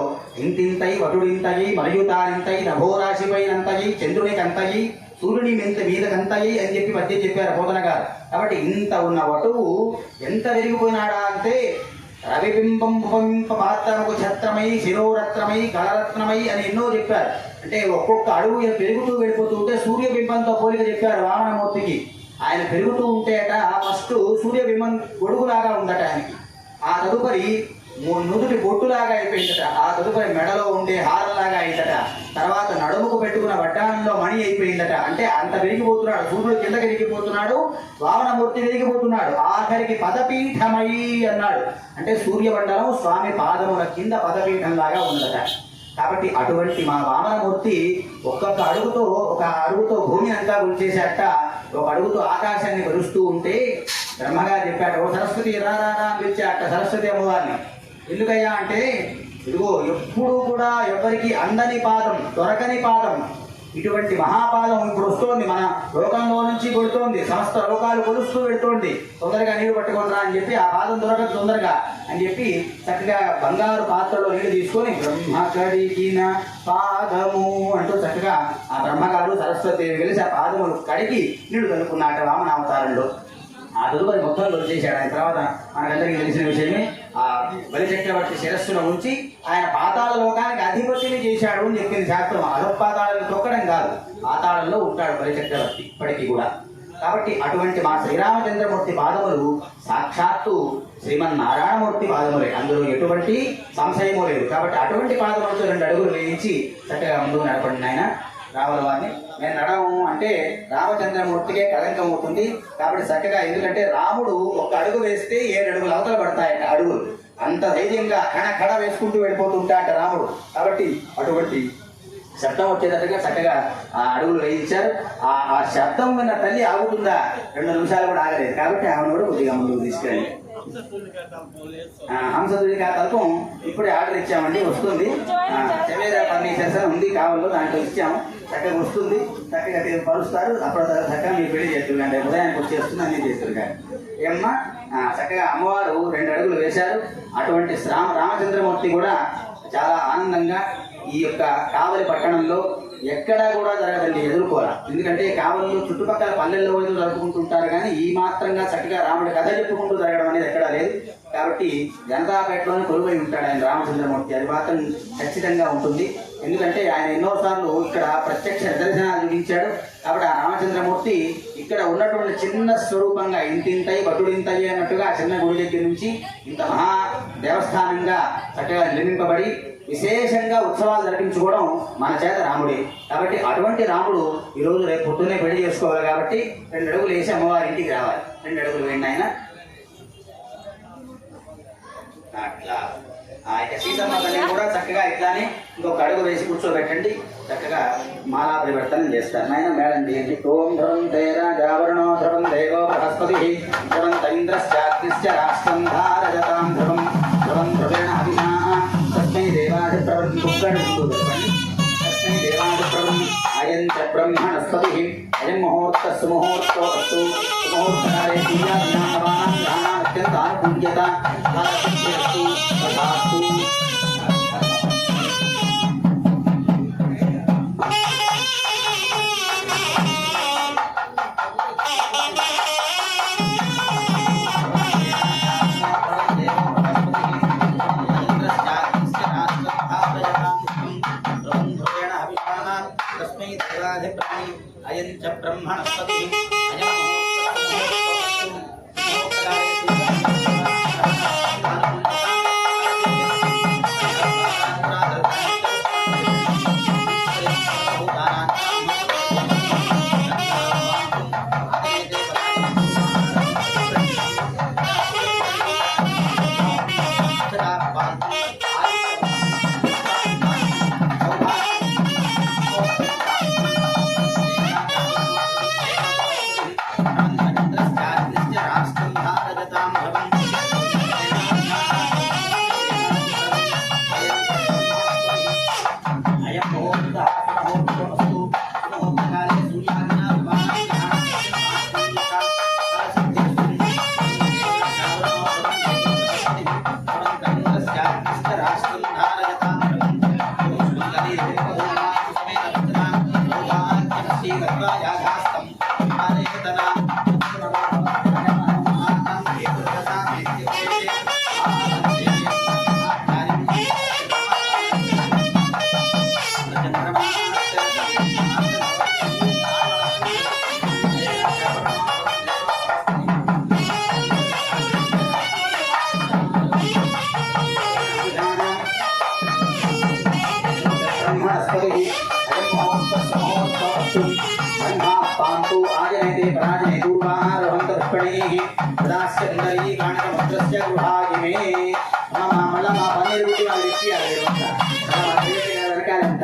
ఇంతింతై వటుడింతయి మరియు తానింతయి నభోరాశిపైనంతయి చంద్రునికి అంతయి సూర్యుని మీదకంతయి అని చెప్పి మధ్య చెప్పారు బోధన గారు. కాబట్టి ఇంత ఉన్న వటువు ఎంత విరిగిపోయినాడా అంటే రవిబింబం ఉపమింప పాత్రముకు ఛత్రమై శిరోరత్నమై కళరత్నమై అని ఎన్నో చెప్పారు. అంటే ఒక్కొక్క అడుగు పెరుగుతూ వెళ్ళిపోతూ ఉంటే సూర్యబింబంతో పోలిక చెప్పారు వామనమూర్తికి. ఆయన పెరుగుతూ ఉంటే అట ఫస్ట్ సూర్యబింబం గొడుగులాగా ఉందట ఆయనకి. ఆ తదుపరి నుదుటి బొట్టులాగా అయిపోయిందట. ఆ తదుపరి మెడలో ఉండే హారంలాగా అయిందట. తర్వాత నడుముకు పెట్టుకున్న వడ్డానంలో మణి అయిపోయిందట. అంటే అంత విరిగిపోతున్నాడు. సూర్యుడు కింద విరిగిపోతున్నాడు, వామనమూర్తి విరిగిపోతున్నాడు. ఆఖరికి పదపీఠమై అన్నాడు. అంటే సూర్యమండలం స్వామి పాదముల కింద పదపీఠంలాగా ఉన్నదట. కాబట్టి అటువంటి మా వామనమూర్తి ఒక్కొక్క అడుగుతో భూమి అంతా గురిచేశాట. ఒక అడుగుతో ఆకాశాన్ని వరుస్తూ ఉంటే బ్రహ్మగారు చెప్పాడు, ఓ సరస్వతి రారా అని పిలిచాట సరస్వతి అమ్మవారిని. ఎందుకయ్యా అంటే ఇదిగో ఎప్పుడు కూడా ఎవరికి అందని పాదం, దొరకని పాదం, ఇటువంటి మహాపాదం ఇప్పుడు వస్తోంది, మన లోకంలో నుంచి కొడుతోంది, సమస్త లోకాలు కొలుస్తూ పెడుతోంది. తొందరగా నీళ్లు పట్టుకుంటారా అని చెప్పి ఆ పాదం దొరకదు తొందరగా అని చెప్పి చక్కగా బంగారు పాత్రలో నీళ్లు తీసుకొని బ్రహ్మ కడిగిన పాదము అంటూ చక్కగా ఆ బ్రహ్మగారు సరస్వతి కలిసి ఆ పాదములు కడిగి నీళ్లు కలుపుకున్నట్ట వామనావతారంలో. ఆ తదుపరి మొత్తం వచ్చేసాడు. ఆయన తర్వాత మనకందరికీ తెలిసిన విషయమే, ఆ బలిచక్రవర్తి శిరస్సును ఉంచి ఆయన పాతాళ లోకానికి అధిపతిని చేశాడు అని చెప్పింది శాస్త్రం. అధపాతాళాలను తొక్కడం కాదు, పాతాళంలో ఉంటాడు బలిచక్రవర్తి ఇప్పటికీ కూడా. కాబట్టి అటువంటి మా శ్రీరామచంద్రమూర్తి పాదములు సాక్షాత్తు శ్రీమన్నారాయణమూర్తి పాదములే, అందులో ఎటువంటి సంశయమూ లేదు. కాబట్టి అటువంటి పాదములతో 2 అడుగులు వేయించి చక్కగా ముందుకు నడపండి ఆయన రాముల వారిని. నేను నడవము అంటే రామచంద్రమూర్తికే కళంకం అవుతుంది. కాబట్టి చక్కగా, ఎందుకంటే రాముడు 1 అడుగు వేస్తే 7 అడుగులు అవతల పడతాయట అడుగులు. అంత ధైర్యంగా కడ వేసుకుంటూ వెళ్ళిపోతుంటాట రాముడు. కాబట్టి అటువంటి శబ్దం వచ్చేటట్టుగా చక్కగా ఆ అడుగులు వేయించారు. ఆ శబ్దం విన్న తల్లి ఆగుతుందా? 2 నిమిషాలు కూడా ఆగలేదు. కాబట్టి ఆమెను కూడా కొద్దిగా ముందుకు తీసుకెళ్ళి హంసదుడికి తల్పం ఇప్పుడే ఆర్డర్ ఇచ్చామండి, వస్తుంది. చవేరా ఫర్నిచర్స్ ఉంది కావాలో, దాంట్లో ఇచ్చాము. చక్కగా వస్తుంది, చక్కగా పరుస్తారు. అప్పుడు చక్కగా మీరు పెళ్లి చేస్తారు అంటే ఉదయానికి వచ్చేస్తుంది, అన్నీ చేస్తారు. కానీ ఏమ్మా చక్కగా అమ్మవారు 2 అడుగులు వేశారు. అటువంటి రామచంద్రమూర్తి కూడా చాలా ఆనందంగా ఈ యొక్క కావలి పట్టణంలో ఎక్కడా కూడా జరగదండి, ఎదుర్కోవాలి. ఎందుకంటే కావలిలో చుట్టుపక్కల పల్లెల్లో ఏదో జరుపుకుంటుంటారు, కానీ ఈ మాత్రంగా చక్కగా రాముడి కథ చెప్పుకుంటూ జరగడం అనేది ఎక్కడా లేదు. కాబట్టి జనతాపేటలోనే కొలువై ఉంటాడు ఆయన రామచంద్రమూర్తి. అది మాత్రం ఖచ్చితంగా ఉంటుంది. ఎందుకంటే ఆయన ఎన్నోసార్లు ఇక్కడ ప్రత్యక్ష నిదర్శనాలు చూపించాడు. కాబట్టి ఆ రామచంద్రమూర్తి ఇక్కడ ఉన్నటువంటి చిన్న స్వరూపంగా ఇంతింతై బటుడింతయ్యి అన్నట్టుగా చిన్న గుడి దగ్గర నుంచి ఇంత మహా దేవస్థానంగా చక్కగా నిర్మింపబడి విశేషంగా ఉత్సవాలు జరిపించుకోవడం మన చేత రాముడే. కాబట్టి అటువంటి రాముడు ఈరోజు రేపు పొద్దున్నే పెళ్లి చేసుకోవాలి. కాబట్టి 2 అడుగులు వేసి అమ్మవారి ఇంటికి రావాలి. 2 అడుగులు వేయండి ఆయన. అట్లా సీతమ్మ తల్లిని కూడా చక్కగా ఇట్లానే ఇంకొక అడుగు వేసి కూర్చోబెట్టండి. చక్కగా మాలా పరివర్తనం చేస్తారు. నాయన మేడం చేయండి. ఓం ధ్రువం తేరా జావరణో ధ్రువం దేవో బృహస్పతి ధ్రువం తైంద్రశ్చాగ్నిశ్చ రాష్ట్రం ధారజతాం ధ్రువం ధ్రువం ధ్రువేణ అభిషా తస్మై దేవాది తస్మై దేవాది ప్రవృం అయం చ బ్రహ్మణస్పతి అయం ముహూర్త సుముహూర్తో అస్తు సుముహూర్తకాలే సూర్యాభినామవానాం గ్రహాణాం అత్యంత అనుకూల్యత తథాస్తు. అయం చ బ్రహ్మణస్పతి అయం पांतु आजनेते पराजने दूर्वारोहंत पुष्पणेः प्रदास्य कुंडली काणकमत्रस्य गृहागिमे मल्ल మా పన్నీరు గుడి వాళ్ళు ఇచ్చేయాలి వెనకాలంట.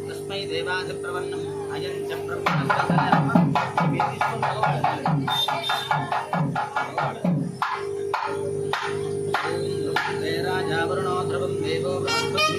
तस्मै देवादि प्रवन्नम अयं च राजा वरुणो ध्रुवं देवो बृहस्पति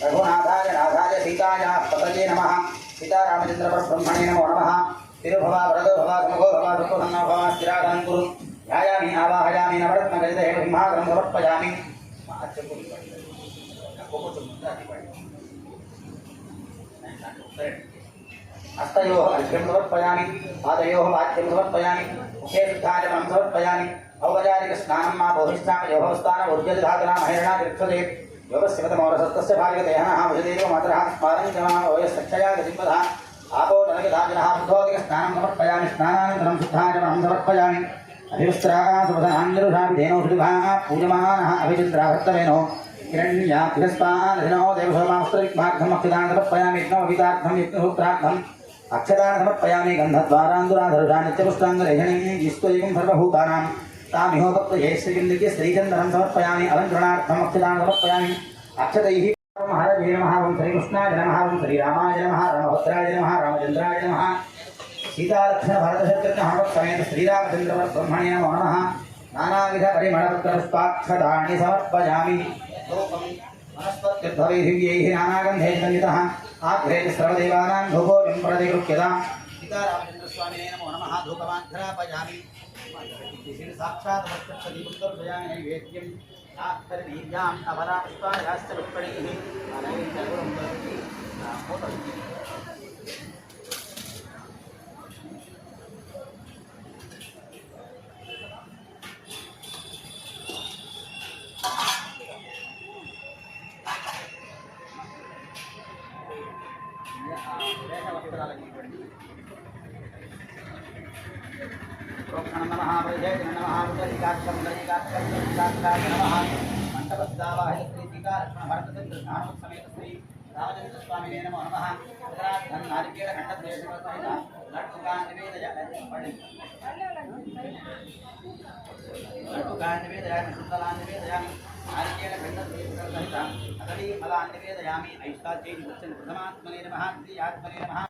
रघुनाथाय नाथाय सीताय पतये नमः सीतारामचंद्र परब्रह्मणे नमो नमः तिरुभवा वरदो भवा समगो भवा दुःखसन्नो भवा स्थिरागनं कुरु ध्यायामि आवाहयामि नवरत्नगलिते ब्रह्माग्रं समर्पयामि हस्तयोः अर्घ्यं समर्पयामि पादयोः वाद्यं समर्पयामि मुखे शुद्धाचमनं समर्पयामि औपचारिकस्नानं मा भोहिष्ठामयोभवस्थानमुर्जधातुना महिरणा योगस्यमतमौरसत्तस्य भार्गदेहनः वसुदेव मातरः स्मारं जमावयस्तक्षया गतिम्बधः आपो जनकधाजनः बुद्धोदिकस्नानं समर्पयामि स्नानानन्तरं शुद्धाचमनं समर्पयामि अभिवस्त्राः सुवसनाञ्जरुषापि धेनो सुदुभाः पूजमानः अभिचन्द्राभक्तवेनो हिरण्या तिरस्पादधिनो देवसोमास्त्रविग्भार्थम् अक्षदानं समर्पयामि यज्ञोपवीतार्थं यज्ञसूत्रार्थम् अक्षदानं समर्पयामि गन्धद्वारान्दुराधरुषा नित्यपुष्टाङ्गलेखनीं विश्वैकं सर्वभूतानां तामिहोपक्तये श्रीविन्दुके श्रीचन्दनं समर्पयामि अलङ्करणार्थम् अक्षदानं समर्पयामि अक्षतैः महाराजे नमः ओं श्रीकृष्णाय नमः ओं श्रीरामाय नमः रामभद्राय नमः रामचन्द्राय नमः सीतालक्ष्मणभरतशत्रुघ्नहनुमत्समेत श्रीरामचन्द्रब्रह्मणे नमो नमः नानाविधपरिमलपुष्पाक्षदानि समर्पयामि धूपं वनस्पत्युद्भवैर्दिव्यैः नानागन्धैः सन्नितः आग्रहे सर्वदेवानां धूपोऽयं प्रतिगृह्यताम् सीतारामचन्द्रस्वामिने नमो नमः धूपमाघ्रापयामि साक्षात् प्रत्यक्षदीपं दर्शयामि नैवेद्यं नाक्तर्वीर्याम् अपरापुष्पायाश्च पुष्पणैः नैवेद्यगुरुं दर्शति प्रोक्षणं नमः प्रजयति नमः उदरिकाक्षं दरिकाक्षं नमः मण्डपस्दावाहित श्री सीतालक्ष्मणभरतशत्रुघ्नहनुमत्समेत श्री रामचन्द्रस्वामिने नमो नमः उत्तरार्धं नारिकेलखण्डद्वयसहित लड्डुकान् निवेदयामि शुद्धलान् निवेदयामि नारिकेलखण्डद्वयसहित अकलीफलान् निवेदयामि ऐष्टाद्यैः प्रथमात्मने नमः द्वितीयात्मने नमः